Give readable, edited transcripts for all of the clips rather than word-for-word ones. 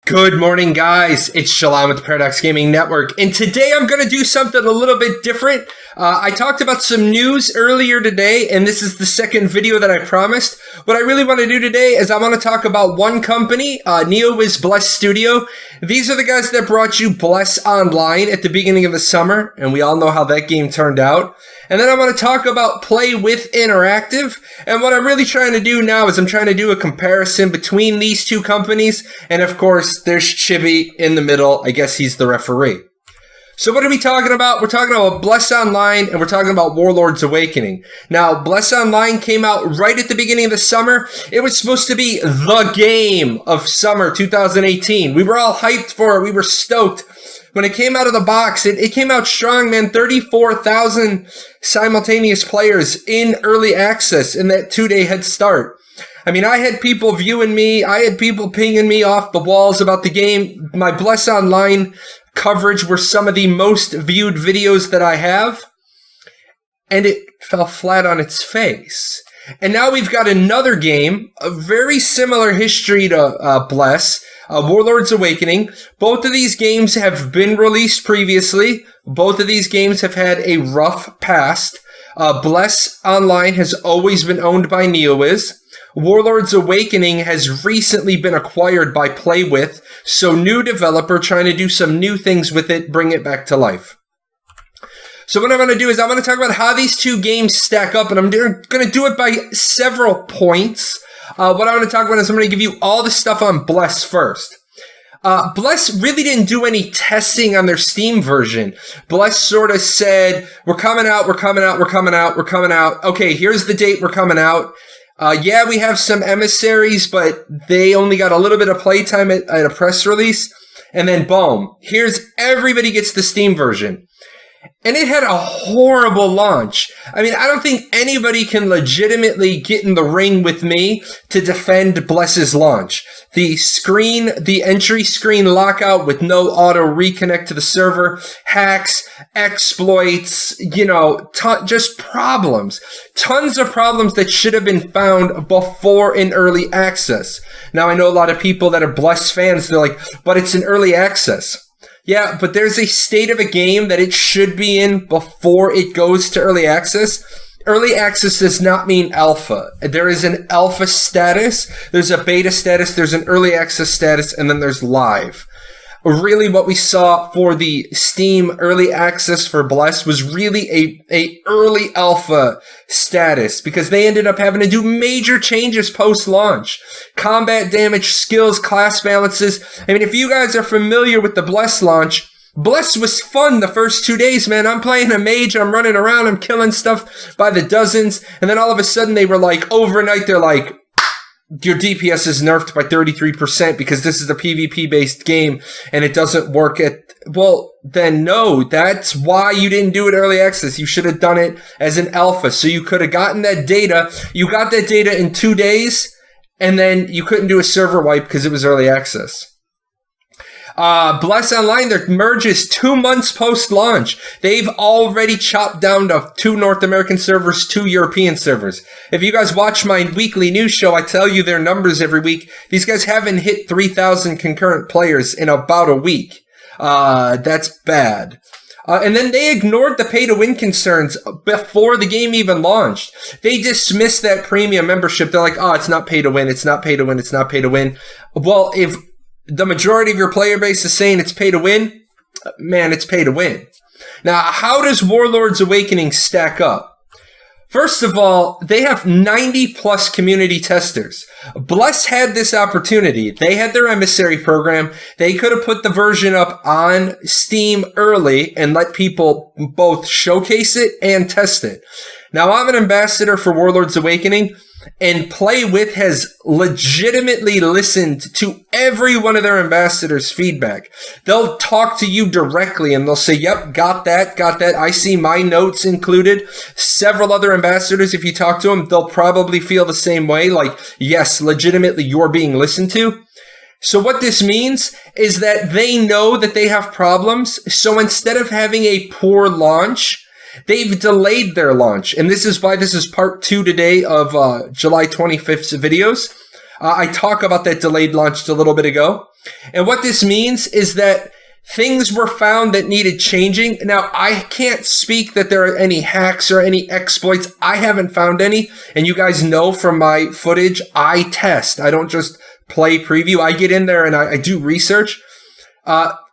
Good morning, guys. It's Shalom with the Paradox Gaming Network, and today I'm going to do something a little bit different. I talked about some news earlier today, and this is the second video that I promised. What I really want to do today is I want to talk about one company, Neowiz Bless Studio. These are the guys that brought you Bless Online at the beginning of the summer, and we all know how that game turned out. And then I want to talk about PLAYWITH Interactive. And what I'm really trying to do now is I'm trying to do a comparison between these two companies. And of course, there's Chibi in the middle. I guess he's the referee. So what are we talking about? We're talking about Bless Online, and we're talking about Warlords Awakening. Now, Bless Online came out right at the beginning of the summer. It was supposed to be the game of summer 2018. We were all hyped for it. We were stoked. When it came out of the box, it came out strong, man. 34,000 simultaneous players in early access in that 2-day head start. I mean, I had people viewing me. I had people pinging me off the walls about the game. My Bless Online coverage were some of the most viewed videos that I have. And it fell flat on its face. And now we've got another game, a very similar history to Bless, Warlords Awakening. Both of these games have been released previously. Both of these games have had a rough past. Bless Online has always been owned by Neowiz. Warlords Awakening has recently been acquired by PLAYWITH, so new developer trying to do some new things with it, bring it back to life. So what I'm going to do is I'm going to talk about how these two games stack up, and I'm going to do it by several points. What I'm going to talk about is I'm going to give you all the stuff on Bless first. Bless really didn't do any testing on their Steam version. Bless sort of said, we're coming out, we're coming out, we're coming out, we're coming out. Okay, here's the date we're coming out. Yeah, we have some emissaries, but they only got a little bit of playtime at a press release. And then boom, here's everybody gets the Steam version. And it had a horrible launch. I mean, I don't think anybody can legitimately get in the ring with me to defend Bless's launch. The entry screen lockout with no auto reconnect to the server, hacks, exploits, just problems. Tons of problems that should have been found before in early access. Now, I know a lot of people that are Bless fans, they're like, but it's in early access. Yeah, but there's a state of a game that it should be in before it goes to early access. Early access does not mean alpha. There is an alpha status, there's a beta status, there's an early access status, and then there's live. Really what we saw for the Steam early access for Bless was really a early alpha status, because they ended up having to do major changes post-launch. Combat damage, skills, class balances. I mean, if you guys are familiar with the Bless launch, Bless was fun the first 2 days, man. I'm playing a mage, I'm running around, I'm killing stuff by the dozens, and then all of a sudden they were like, overnight, they're like, your DPS is nerfed by 33% because this is a PvP-based game and it doesn't work at... Well, then no, that's why you didn't do it early access. You should have done it as an alpha. So you could have gotten that data. You got that data in 2 days, and then you couldn't do a server wipe because it was early access. Bless Online, their merge is 2 months post-launch. They've already chopped down to 2 North American servers, 2 European servers. If you guys watch my weekly news show, I tell you their numbers every week. These guys haven't hit 3,000 concurrent players in about a week. That's bad. And then they ignored the pay-to-win concerns before the game even launched. They dismissed that premium membership. They're like, oh, it's not pay-to-win, it's not pay-to-win, it's not pay-to-win. Well, if the majority of your player base is saying it's pay to win, man, it's pay to win. Now, how does Warlords Awakening stack up? First of all, they have 90 plus community testers. Bless had this opportunity. They had their emissary program. They could have put the version up on Steam early and let people both showcase it and test it. Now, I'm an ambassador for Warlords Awakening, and PLAYWITH has legitimately listened to every one of their ambassadors' feedback. They'll talk to you directly and they'll say, yep, got that. I see my notes included. Several other ambassadors, if you talk to them, they'll probably feel the same way. Like, yes, legitimately, you're being listened to. So what this means is that they know that they have problems. So instead of having a poor launch, they've delayed their launch. And this is why this is part 2 today of July 25th's videos. I talk about that delayed launch a little bit ago. And what this means is that things were found that needed changing. Now, I can't speak that there are any hacks or any exploits. I haven't found any. And you guys know from my footage, I test. I don't just play preview. I get in there and I do research.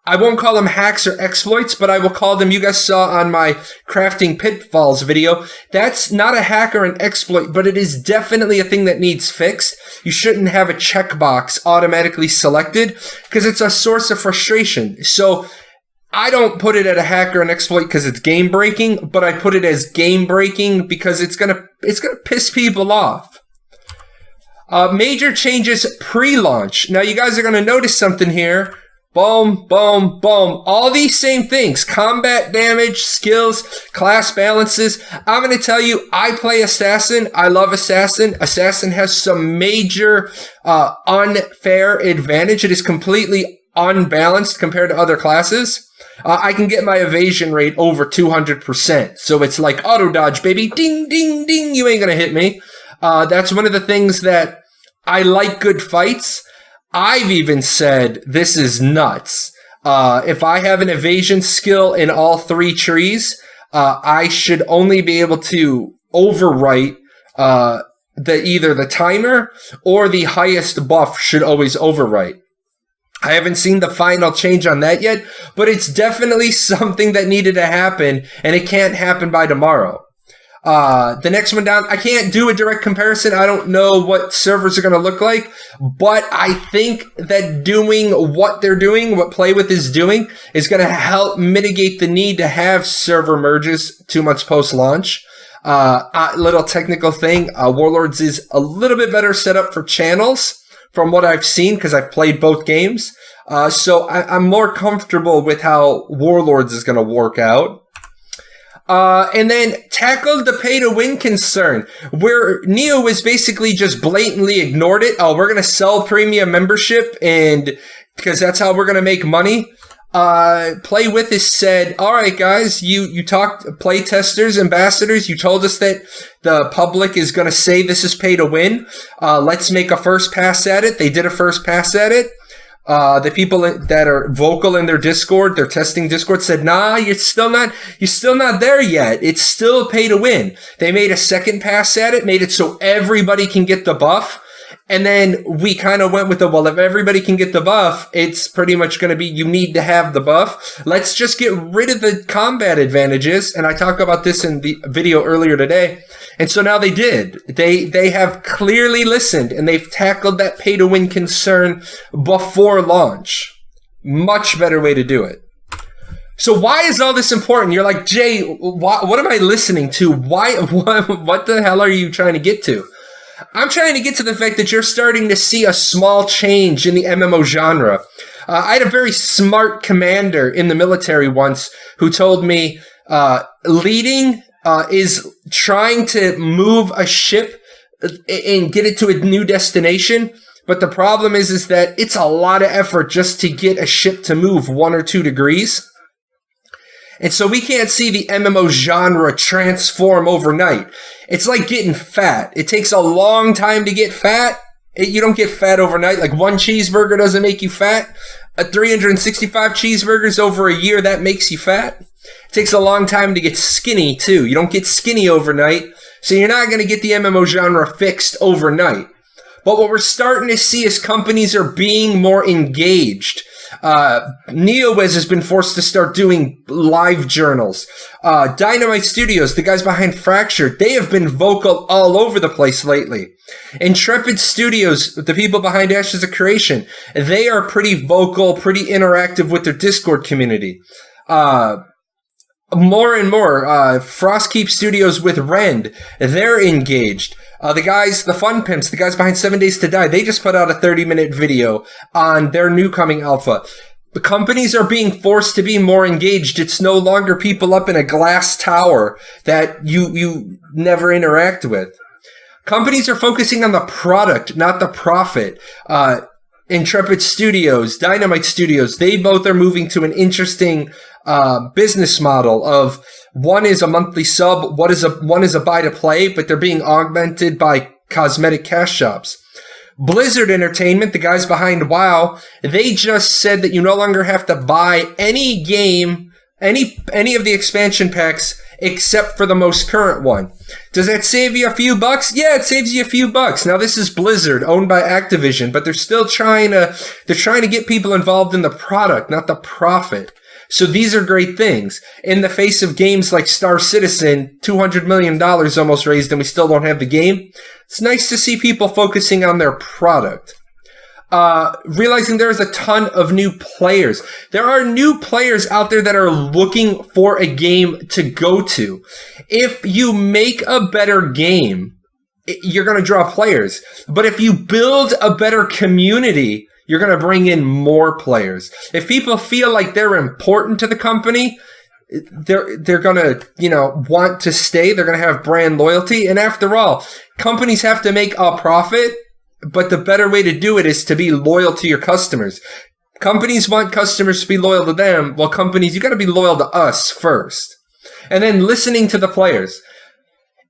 I won't call them hacks or exploits, but I will call them, you guys saw on my crafting pitfalls video, that's not a hack or an exploit, but it is definitely a thing that needs fixed. You shouldn't have a checkbox automatically selected because it's a source of frustration. So I don't put it at a hack or an exploit because it's game breaking, but I put it as game breaking because it's gonna piss people off. Major changes pre-launch. Now you guys are gonna notice something here. Boom, boom, boom. All these same things. Combat damage, skills, class balances. I'm going to tell you, I play Assassin. I love Assassin. Assassin has some major unfair advantage. It is completely unbalanced compared to other classes. I can get my evasion rate over 200%. So it's like auto dodge, baby. Ding, ding, ding. You ain't going to hit me. That's one of the things that I like good fights. I've even said, this is nuts. If I have an evasion skill in all three trees, I should only be able to overwrite either the timer or the highest buff should always overwrite. I haven't seen the final change on that yet, but it's definitely something that needed to happen, and it can't happen by tomorrow. The next one down, I can't do a direct comparison. I don't know what servers are going to look like, but I think that doing what they're doing, what PLAYWITH is doing, is going to help mitigate the need to have server merges 2 months post-launch. Little technical thing, Warlords is a little bit better set up for channels from what I've seen because I've played both games. So I'm more comfortable with how Warlords is going to work out. And then tackled the pay-to-win concern, where Neowiz basically just blatantly ignored it. Oh, we're going to sell premium membership, and because that's how we're going to make money. PLAYWITH has said, all right, guys, you talked, play testers, ambassadors, you told us that the public is going to say this is pay-to-win. Let's make a first pass at it. They did a first pass at it. The people that are vocal in their Discord, their testing Discord, said, nah, you're still not there yet. It's still pay to win. They made a second pass at it, made it so everybody can get the buff. And then we kind of went with the, well, if everybody can get the buff, it's pretty much going to be, you need to have the buff. Let's just get rid of the combat advantages. And I talked about this in the video earlier today. And so now they did. They have clearly listened and they've tackled that pay to win concern before launch. Much better way to do it. So why is all this important? You're like, Jay, what am I listening to? What the hell are you trying to get to? I'm trying to get to the fact that you're starting to see a small change in the MMO genre. I had a very smart commander in the military once who told me leading is trying to move a ship and get it to a new destination. But the problem is that it's a lot of effort just to get a ship to move 1 or 2 degrees. And so we can't see the MMO genre transform overnight. It's like getting fat. It takes a long time to get fat. You don't get fat overnight. Like 1 cheeseburger doesn't make you fat. 365 cheeseburgers over a year, that makes you fat. It takes a long time to get skinny, too. You don't get skinny overnight. So you're not going to get the MMO genre fixed overnight. But what we're starting to see is companies are being more engaged. Neowiz has been forced to start doing live journals. Dynamite Studios, the guys behind Fractured, they have been vocal all over the place lately. Intrepid Studios, the people behind Ashes of Creation, they are pretty vocal, pretty interactive with their Discord community. More and more, Frostkeep Studios with Rend, they're engaged. The Fun Pimps, the guys behind 7 Days to Die, they just put out a 30-minute video on their new coming alpha. The companies are being forced to be more engaged. It's no longer people up in a glass tower that you never interact with. Companies are focusing on the product, not the profit. Intrepid Studios, Dynamite Studios, they both are moving to an interesting business model of one is a monthly sub, one is a buy to play, but they're being augmented by cosmetic cash shops. Blizzard Entertainment, the guys behind WoW, they just said that you no longer have to buy any game, any of the expansion packs except for the most current one. Does that save you a few bucks? Yeah, it saves you a few bucks. Now this is Blizzard, owned by Activision, but they're still trying to get people involved in the product, not the profit. So these are great things. In the face of games like Star Citizen, $200 million almost raised and we still don't have the game. It's nice to see people focusing on their product. Realizing there's a ton of new players. There are new players out there that are looking for a game to go to. If you make a better game, you're going to draw players. But if you build a better community, you're going to bring in more players. If people feel like they're important to the company, they're going to, want to stay. They're going to have brand loyalty. And after all, companies have to make a profit, but the better way to do it is to be loyal to your customers. Companies want customers to be loyal to them. Well, companies, you got to be loyal to us first. And then listening to the players.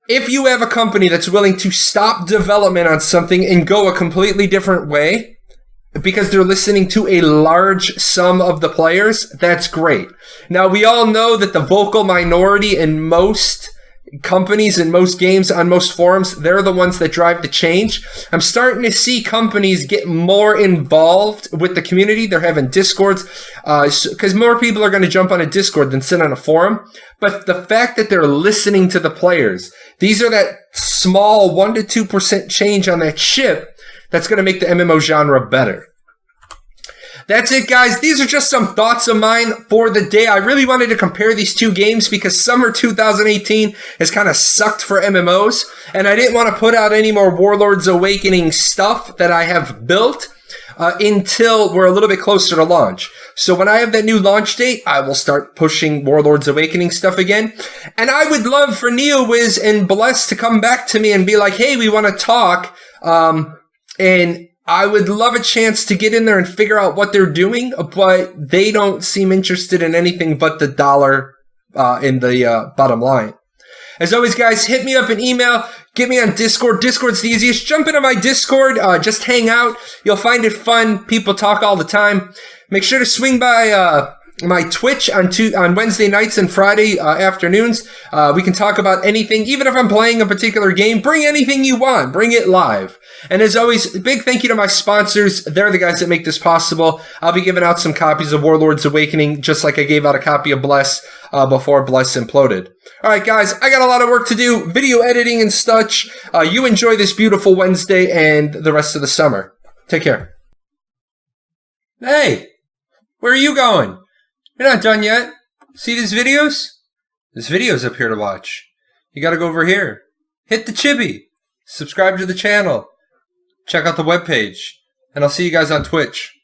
If you have a company that's willing to stop development on something and go a completely different way, because they're listening to a large sum of the players, that's great. Now, we all know that the vocal minority in most companies, in most games, on most forums, they're the ones that drive the change. I'm starting to see companies get more involved with the community. They're having Discords, because more people are going to jump on a Discord than sit on a forum. But the fact that they're listening to the players, these are that small 1% to 2% change on that ship that's going to make the MMO genre better. That's it, guys. These are just some thoughts of mine for the day. I really wanted to compare these two games because summer 2018 has kind of sucked for MMOs, and I didn't want to put out any more Warlords Awakening stuff that I have built until we're a little bit closer to launch. So when I have that new launch date, I will start pushing Warlords Awakening stuff again. And I would love for Neowiz and Bless to come back to me and be like, hey, we want to talk. And I would love a chance to get in there and figure out what they're doing, but they don't seem interested in anything but the dollar in the bottom line. As always, guys, hit me up an email. Get me on Discord. Discord's the easiest. Jump into my Discord. Just hang out. You'll find it fun. People talk all the time. Make sure to swing by my Twitch on Wednesday nights and Friday afternoons. We can talk about anything. Even if I'm playing a particular game, bring anything you want. Bring it live. And as always, a big thank you to my sponsors. They're the guys that make this possible. I'll be giving out some copies of Warlords Awakening, just like I gave out a copy of Bless before Bless imploded. All right, guys, I got a lot of work to do, video editing and such. You enjoy this beautiful Wednesday and the rest of the summer. Take care. Hey, where are you going? You're not done yet. See these videos? There's videos up here to watch. You got to go over here. Hit the chibi. Subscribe to the channel. Check out the webpage. And I'll see you guys on Twitch.